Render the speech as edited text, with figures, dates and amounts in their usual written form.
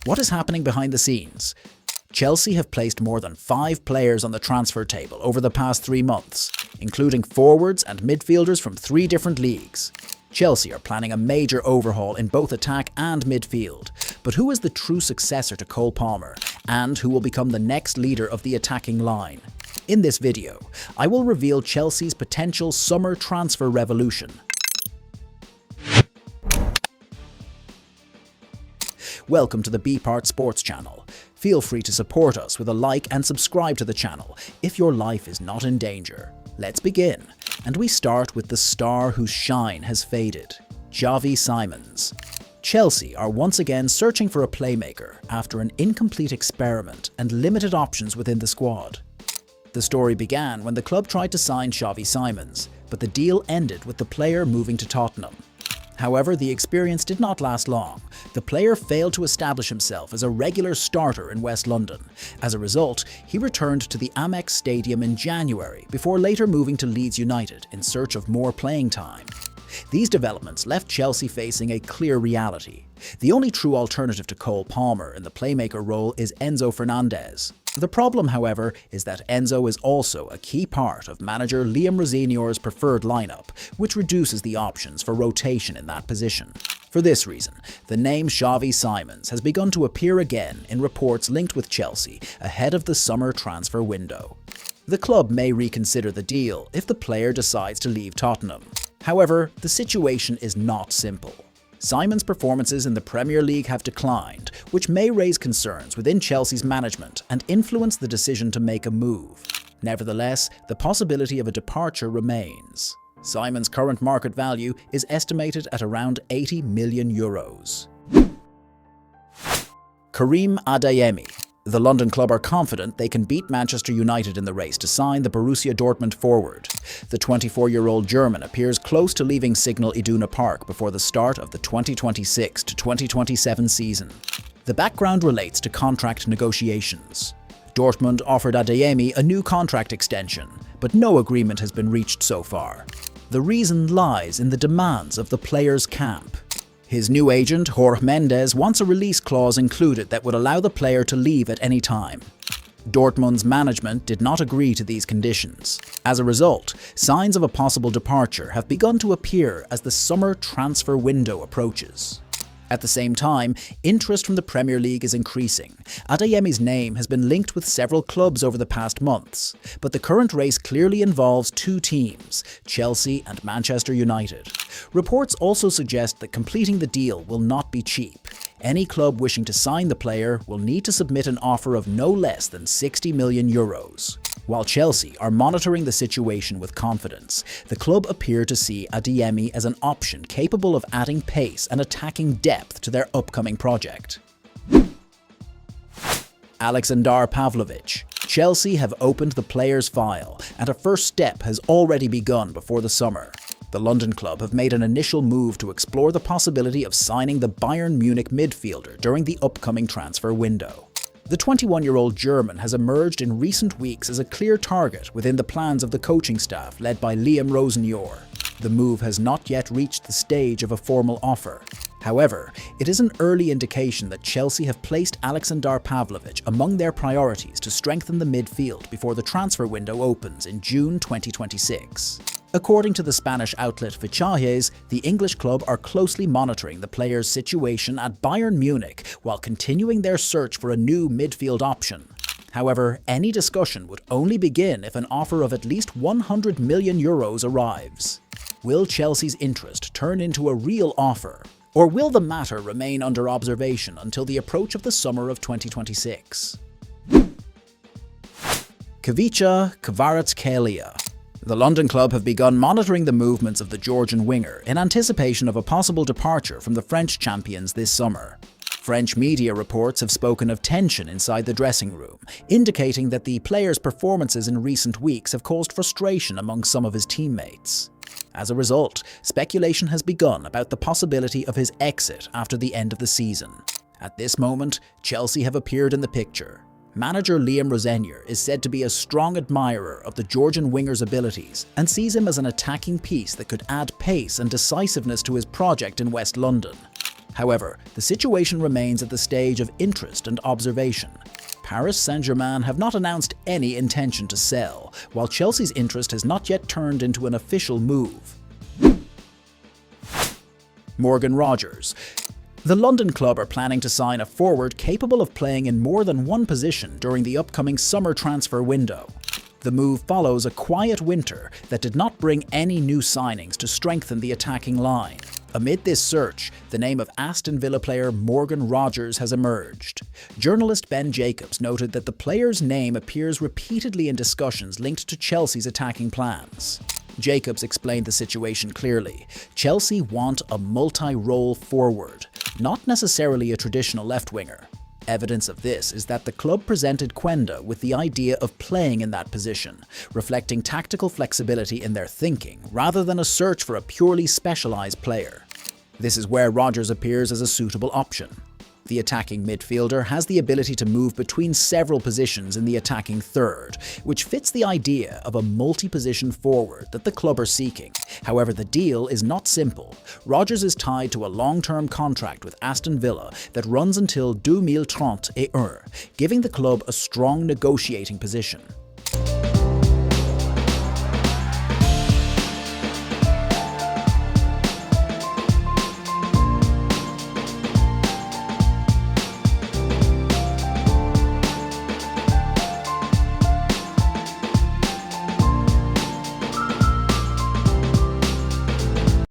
What is happening behind the scenes? Chelsea have placed more than 5 players on the transfer table over the past 3 months, including forwards and midfielders from 3 different leagues. Chelsea are planning a major overhaul in both attack and midfield. But who is the true successor to Cole Palmer, and who will become the next leader of the attacking line? In this video, I will reveal Chelsea's potential summer transfer revolution. Welcome to the BePart Sports channel. Feel free to support us with a like and subscribe to the channel if your life is not in danger. Let's begin. And we start with the star whose shine has faded, Xavi Simons. Chelsea are once again searching for a playmaker after an incomplete experiment and limited options within the squad. The story began when the club tried to sign Xavi Simons, but the deal ended with the player moving to Tottenham. However, the experience did not last long. The player failed to establish himself as a regular starter in West London. As a result, he returned to the Amex Stadium in January before later moving to Leeds United in search of more playing time. These developments left Chelsea facing a clear reality. The only true alternative to Cole Palmer in the playmaker role is Enzo Fernandez. The problem, however, is that Enzo is also a key part of manager Liam Rosenior's preferred lineup, which reduces the options for rotation in that position. For this reason, the name Xavi Simons has begun to appear again in reports linked with Chelsea ahead of the summer transfer window. The club may reconsider the deal if the player decides to leave Tottenham. However, the situation is not simple. Simons' performances in the Premier League have declined, which may raise concerns within Chelsea's management and influence the decision to make a move. Nevertheless, the possibility of a departure remains. Simons' current market value is estimated at around €80 million. Kareem Adeyemi. The London club are confident they can beat Manchester United in the race to sign the Borussia Dortmund forward. The 24-year-old German appears close to leaving Signal Iduna Park before the start of the 2026 to 2027 season. The background relates to contract negotiations. Dortmund offered Adeyemi a new contract extension, but no agreement has been reached so far. The reason lies in the demands of the player's camp. His new agent, Jorge Mendes, wants a release clause included that would allow the player to leave at any time. Dortmund's management did not agree to these conditions. As a result, signs of a possible departure have begun to appear as the summer transfer window approaches. At the same time, interest from the Premier League is increasing. Adeyemi's name has been linked with several clubs over the past months, but the current race clearly involves 2 teams, Chelsea and Manchester United. Reports also suggest that completing the deal will not be cheap. Any club wishing to sign the player will need to submit an offer of no less than €60 million. While Chelsea are monitoring the situation with confidence, the club appear to see Adeyemi as an option capable of adding pace and attacking depth to their upcoming project. Aleksandar Pavlović. Chelsea have opened the player's file, and a first step has already begun before the summer. The London club have made an initial move to explore the possibility of signing the Bayern Munich midfielder during the upcoming transfer window. The 21-year-old German has emerged in recent weeks as a clear target within the plans of the coaching staff led by Liam Rosenior. The move has not yet reached the stage of a formal offer. However, it is an early indication that Chelsea have placed Aleksandar Pavlović among their priorities to strengthen the midfield before the transfer window opens in June 2026. According to the Spanish outlet Fichajes, the English club are closely monitoring the player's situation at Bayern Munich while continuing their search for a new midfield option. However, any discussion would only begin if an offer of at least €100 million arrives. Will Chelsea's interest turn into a real offer? Or will the matter remain under observation until the approach of the summer of 2026? Khvicha Kvaratskhelia. The London club have begun monitoring the movements of the Georgian winger in anticipation of a possible departure from the French champions this summer. French media reports have spoken of tension inside the dressing room, indicating that the player's performances in recent weeks have caused frustration among some of his teammates. As a result, speculation has begun about the possibility of his exit after the end of the season. At this moment, Chelsea have appeared in the picture. Manager Liam Rosenior is said to be a strong admirer of the Georgian winger's abilities and sees him as an attacking piece that could add pace and decisiveness to his project in West London. However, the situation remains at the stage of interest and observation. Paris Saint-Germain have not announced any intention to sell, while Chelsea's interest has not yet turned into an official move. Morgan Rogers. The London club are planning to sign a forward capable of playing in more than one position during the upcoming summer transfer window. The move follows a quiet winter that did not bring any new signings to strengthen the attacking line. Amid this search, the name of Aston Villa player Morgan Rogers has emerged. Journalist Ben Jacobs noted that the player's name appears repeatedly in discussions linked to Chelsea's attacking plans. Jacobs explained the situation clearly. Chelsea want a multi-role forward, not necessarily a traditional left-winger. Evidence of this is that the club presented Quenda with the idea of playing in that position, reflecting tactical flexibility in their thinking rather than a search for a purely specialised player. This is where Rogers appears as a suitable option. The attacking midfielder has the ability to move between several positions in the attacking third, which fits the idea of a multi-position forward that the club are seeking. However, the deal is not simple. Rogers is tied to a long-term contract with Aston Villa that runs until 2031, giving the club a strong negotiating position.